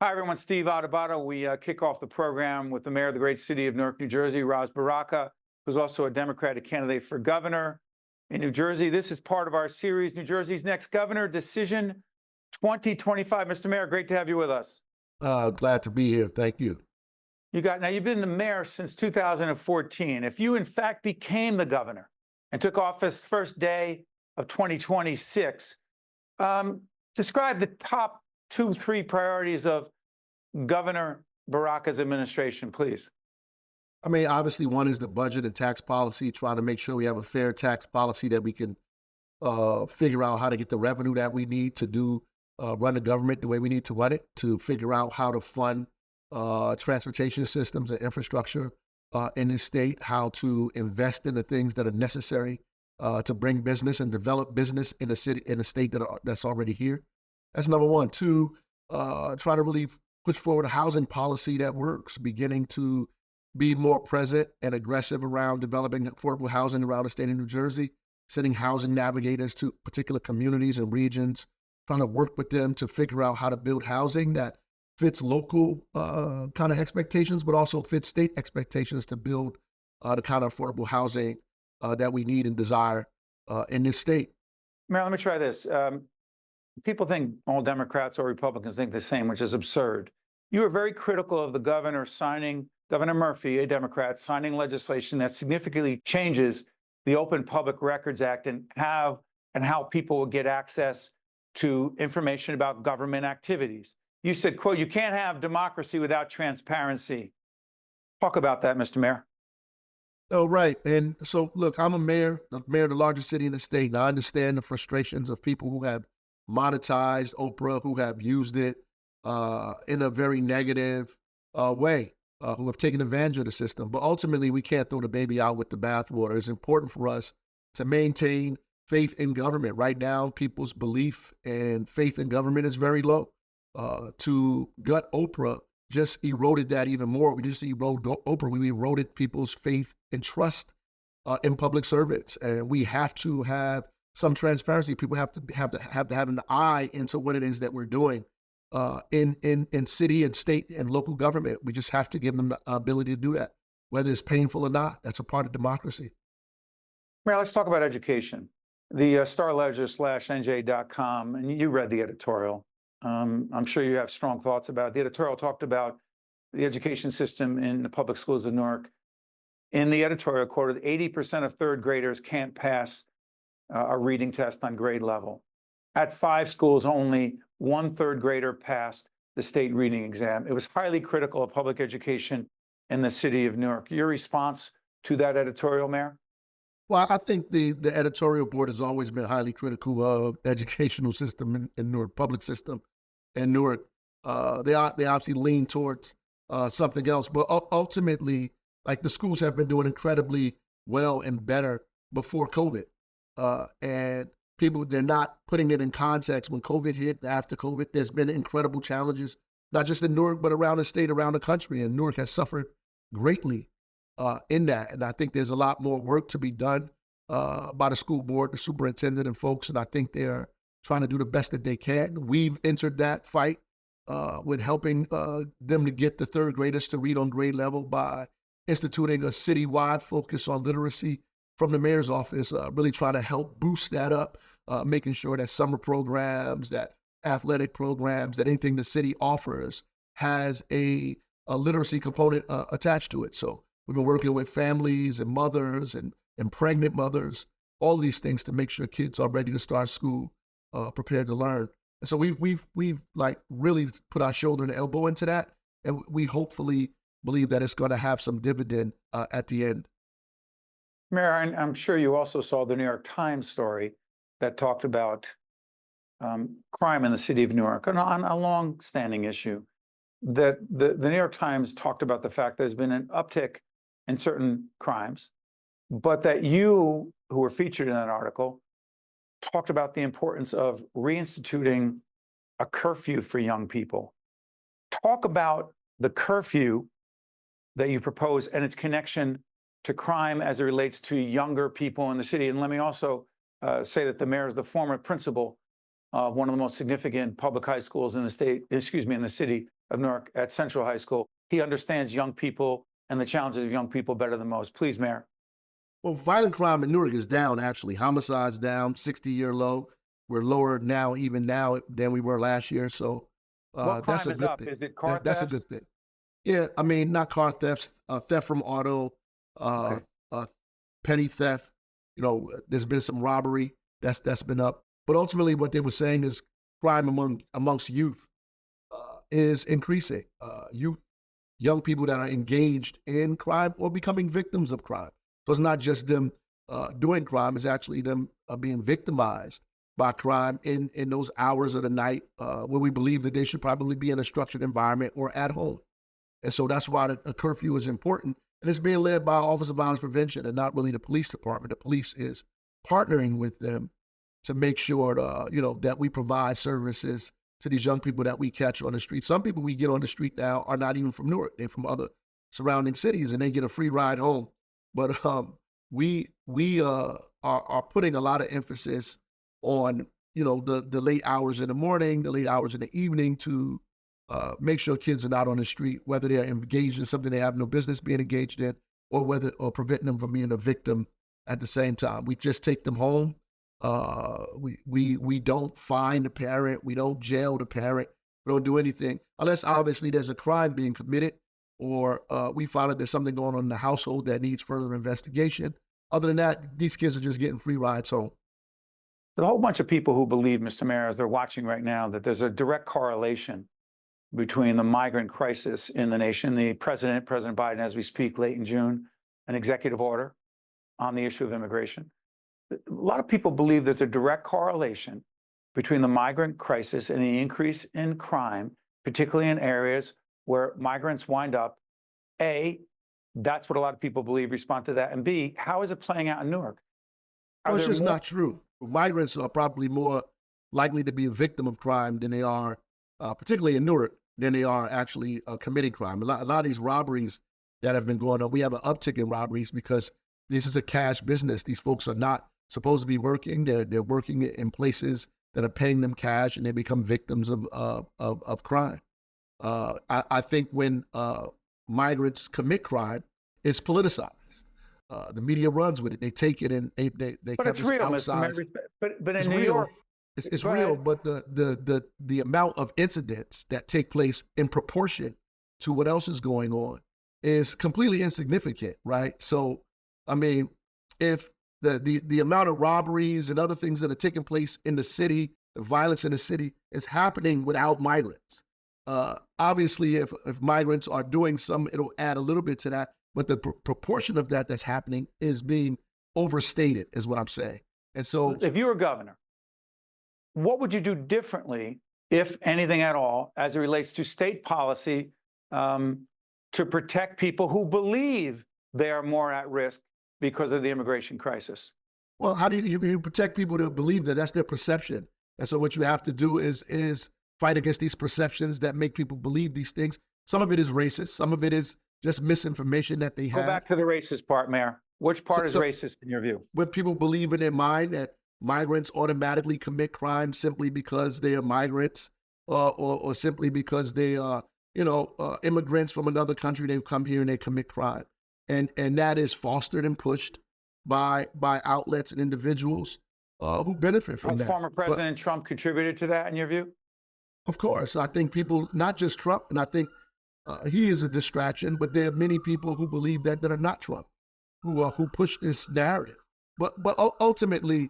Hi, everyone. Steve Adubato. We kick off the program with the mayor of the great city of Newark, New Jersey, Ras Baraka, who's also a Democratic candidate for governor in New Jersey. This is part of our series, New Jersey's Next Governor Decision 2025. Mr. Mayor, great to have you with us. Glad to be here. Thank you. Now you've been the mayor since 2014. If you in fact became the governor and took office first day of 2026, describe the top 2, 3 priorities of Governor Baraka's administration, please. I mean, obviously, one is the budget and tax policy, trying to make sure we have a fair tax policy that we can figure out how to get the revenue that we need to do run the government the way we need to run it, to figure out how to fund transportation systems and infrastructure in this state, how to invest in the things that are necessary to bring business and develop business in a city, in a state that's already here. That's number one. Two, try to really push forward a housing policy that works, beginning to be more present and aggressive around developing affordable housing around the state of New Jersey, sending housing navigators to particular communities and regions, trying to work with them to figure out how to build housing that fits local kind of expectations, but also fits state expectations to build the kind of affordable housing that we need and desire in this state. Mayor, let me try this. People think all Democrats or Republicans think the same, which is absurd. You were very critical of the governor signing, Governor Murphy, a Democrat, signing legislation that significantly changes the Open Public Records Act and how people will get access to information about government activities. You said, quote, "You can't have democracy without transparency." Talk about that, Mr. Mayor. Oh, right. And so, look, I'm a mayor of the largest city in the state, and I understand the frustrations of people who have monetized Oprah, who have used it in a very negative way, who have taken advantage of the system. But ultimately, we can't throw the baby out with the bathwater. It's important for us to maintain faith in government. Right now, people's belief and faith in government is very low. To gut Oprah just eroded that even more. We just eroded Oprah. We eroded people's faith and trust in public servants, and we have to have some transparency. People have to have an eye into what it is that we're doing in city and state and local government. We just have to give them the ability to do that, whether it's painful or not. That's a part of democracy. Mayor, let's talk about education. The Star Ledger /NJ.com, and you read the editorial. I'm sure you have strong thoughts about it. The editorial talked about the education system in the public schools of Newark. In the editorial, quoted, 80% of third graders can't pass a reading test on grade level. At 5 schools, only 1 third grader passed the state reading exam. It was highly critical of public education in the city of Newark. Your response to that editorial, Mayor? Well, I think the editorial board has always been highly critical of the educational system in Newark, public system in Newark. They obviously lean towards something else, but ultimately, like, the schools have been doing incredibly well and better before COVID. And people, they're not putting it in context. When COVID hit, after COVID, there's been incredible challenges, not just in Newark, but around the state, around the country. And Newark has suffered greatly in that. And I think there's a lot more work to be done by the school board, the superintendent and folks. And I think they're trying to do the best that they can. We've entered that fight with helping them to get the third graders to read on grade level by instituting a citywide focus on literacy from the mayor's office, really trying to help boost that up, making sure that summer programs, that athletic programs, that anything the city offers has a literacy component attached to it. So we've been working with families and mothers and pregnant mothers, all of these things to make sure kids are ready to start school, prepared to learn. And so we've like really put our shoulder and elbow into that, and we hopefully believe that it's going to have some dividend at the end. Mayor, I'm sure you also saw the New York Times story that talked about crime in the city of Newark, on a long-standing issue. That the New York Times talked about the fact there's been an uptick in certain crimes, but that you, who were featured in that article, talked about the importance of reinstituting a curfew for young people. Talk about the curfew that you propose and its connection to crime as it relates to younger people in the city. And let me also say that the mayor is the former principal of one of the most significant public high schools in the state, in the city, of Newark at Central High School. He understands young people and the challenges of young people better than most. Please, Mayor. Well, violent crime in Newark is down, actually. Homicides down, 60-year low. We're lower now, even now, than we were last year. So What that's crime a is good up? thing. Is it car That's a thefts? good thing. Yeah, I mean, not car thefts, theft from auto, Okay. petty theft. You know, there's been some robbery that's been up. But ultimately, what they were saying is crime amongst youth is increasing. Young people that are engaged in crime or becoming victims of crime. So it's not just them doing crime; it's actually them being victimized by crime in those hours of the night where we believe that they should probably be in a structured environment or at home. And so that's why a curfew is important. And it's being led by Office of Violence Prevention and not really the police department. The police is partnering with them to make sure, that we provide services to these young people that we catch on the street. Some people we get on the street now are not even from Newark. They're from other surrounding cities and they get a free ride home. But we are putting a lot of emphasis on, the late hours in the morning, the late hours in the evening to make sure kids are not on the street, whether they're engaged in something they have no business being engaged in, or preventing them from being a victim at the same time. We just take them home. We don't fine the parent. We don't jail the parent. We don't do anything unless obviously there's a crime being committed or we find that there's something going on in the household that needs further investigation. Other than that, these kids are just getting free rides home. There's a whole bunch of people who believe, Mr. Mayor, as they're watching right now, that there's a direct correlation between the migrant crisis in the nation. President Biden, as we speak, late in June, an executive order on the issue of immigration. A lot of people believe there's a direct correlation between the migrant crisis and the increase in crime, particularly in areas where migrants wind up. A, that's what a lot of people believe, respond to that. And B, how is it playing out in Newark? Well, it's just not true. Migrants are probably more likely to be a victim of crime than they are, particularly in Newark, than they are actually committing crime. A lot of these robberies that have been going on, we have an uptick in robberies because this is a cash business. These folks are not supposed to be working. They're working in places that are paying them cash, and they become victims of crime. I think when migrants commit crime, it's politicized. The media runs with it. They take it and they But it's real, Mr. Mayor. But in New York, it's real. But the amount of incidents that take place in proportion to what else is going on is completely insignificant, right? So, I mean, if the amount of robberies and other things that are taking place in the city, the violence in the city is happening without migrants. Obviously, if migrants are doing some, it'll add a little bit to that. But the proportion of that that's happening is being overstated, is what I'm saying. And so, if you were governor, what would you do differently, if anything at all, as it relates to state policy to protect people who believe they are more at risk because of the immigration crisis? Well, how do you protect people that believe that that's their perception? And so what you have to do is fight against these perceptions that make people believe these things. Some of it is racist. Some of it is just misinformation that they have. Go back to the racist part, Mayor. Which part is racist in your view? When people believe in their mind that migrants automatically commit crime simply because they are migrants or simply because they are, immigrants from another country, they've come here and they commit crime. And that is fostered and pushed by outlets and individuals who benefit from that. Former President Trump contributed to that in your view? Of course. I think people, not just Trump, and I think he is a distraction, but there are many people who believe that are not Trump, who push this narrative. But ultimately,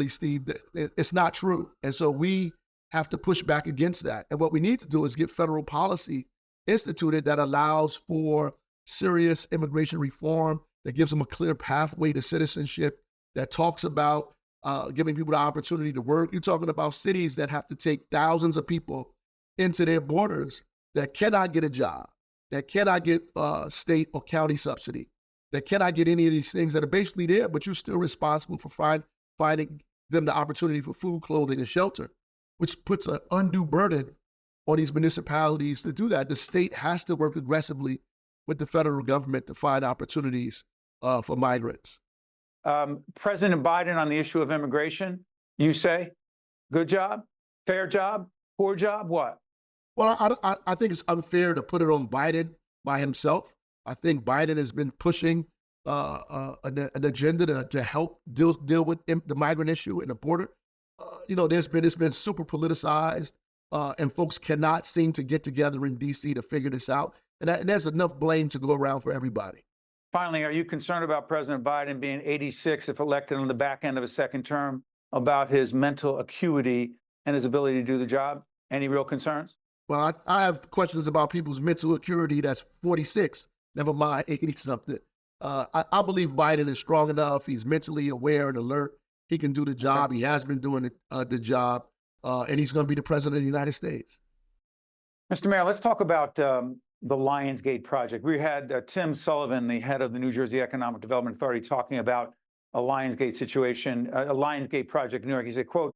Steve, it's not true. And so we have to push back against that. And what we need to do is get federal policy instituted that allows for serious immigration reform, that gives them a clear pathway to citizenship, that talks about giving people the opportunity to work. You're talking about cities that have to take thousands of people into their borders that cannot get a job, that cannot get state or county subsidy, that cannot get any of these things that are basically there, but you're still responsible for finding them the opportunity for food, clothing, and shelter, which puts an undue burden on these municipalities to do that. The state has to work aggressively with the federal government to find opportunities for migrants. President Biden on the issue of immigration, you say, good job, fair job, poor job, what? Well, I think it's unfair to put it on Biden by himself. I think Biden has been pushing an agenda to help deal with the migrant issue and the border. It's been super politicized, and folks cannot seem to get together in D.C. to figure this out. And there's enough blame to go around for everybody. Finally, are you concerned about President Biden being 86 if elected on the back end of a second term, about his mental acuity and his ability to do the job? Any real concerns? Well, I have questions about people's mental acuity that's 46, never mind 80-something. I believe Biden is strong enough. He's mentally aware and alert. He can do the job. He has been doing the job, and he's going to be the president of the United States. Mr. Mayor, let's talk about the Lionsgate project. We had Tim Sullivan, the head of the New Jersey Economic Development Authority, talking about a Lionsgate situation, a Lionsgate project in New York. He said, quote,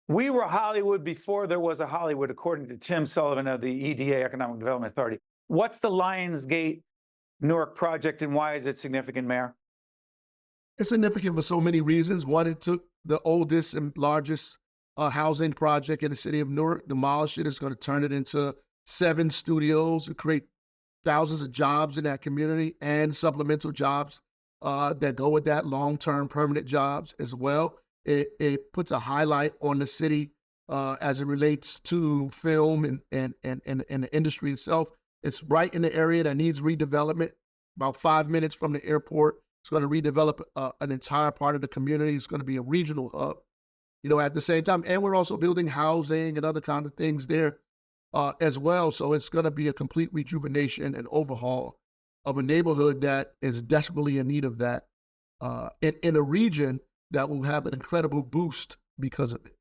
"We were Hollywood before there was a Hollywood," according to Tim Sullivan of the EDA, Economic Development Authority. What's the Lionsgate Newark project, and why is it significant, Mayor? It's significant for so many reasons. One, it took the oldest and largest housing project in the city of Newark, demolished it. It's going to turn it into 7 studios to create thousands of jobs in that community and supplemental jobs that go with that, long-term permanent jobs as well. It puts a highlight on the city as it relates to film and the industry itself. It's right in the area that needs redevelopment, about 5 minutes from the airport. It's going to redevelop an entire part of the community. It's going to be a regional hub, at the same time. And we're also building housing and other kind of things there as well. So it's going to be a complete rejuvenation and overhaul of a neighborhood that is desperately in need of that in a region that will have an incredible boost because of it.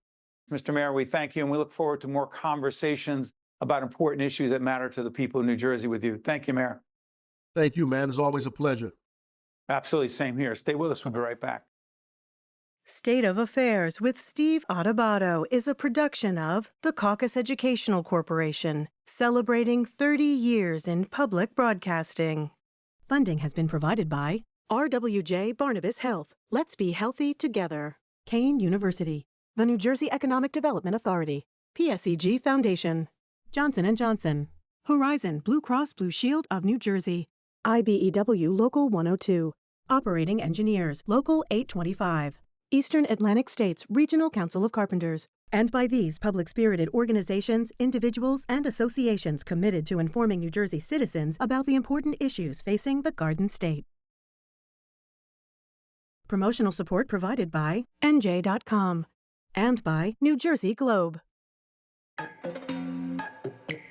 Mr. Mayor, we thank you, and we look forward to more conversations about important issues that matter to the people of New Jersey with you. Thank you, Mayor. Thank you, man. It's always a pleasure. Absolutely. Same here. Stay with us. We'll be right back. State of Affairs with Steve Adubato is a production of the Caucus Educational Corporation, celebrating 30 years in public broadcasting. Funding has been provided by RWJ Barnabas Health. Let's be healthy together. Kane University, the New Jersey Economic Development Authority, PSEG Foundation, Johnson & Johnson, Horizon Blue Cross Blue Shield of New Jersey, IBEW Local 102, Operating Engineers Local 825, Eastern Atlantic States Regional Council of Carpenters, and by these public-spirited organizations, individuals, and associations committed to informing New Jersey citizens about the important issues facing the Garden State. Promotional support provided by NJ.com and by New Jersey Globe.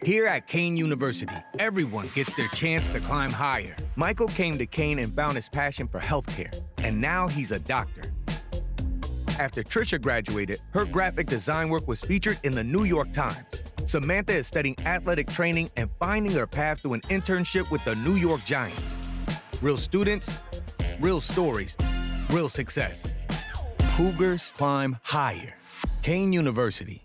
Here at Kane University, everyone gets their chance to climb higher. Michael came to Kane and found his passion for healthcare, and now he's a doctor. After Trisha graduated, her graphic design work was featured in the New York Times. Samantha is studying athletic training and finding her path to an internship with the New York Giants. Real students, real stories, real success. Cougars climb higher. Kane University.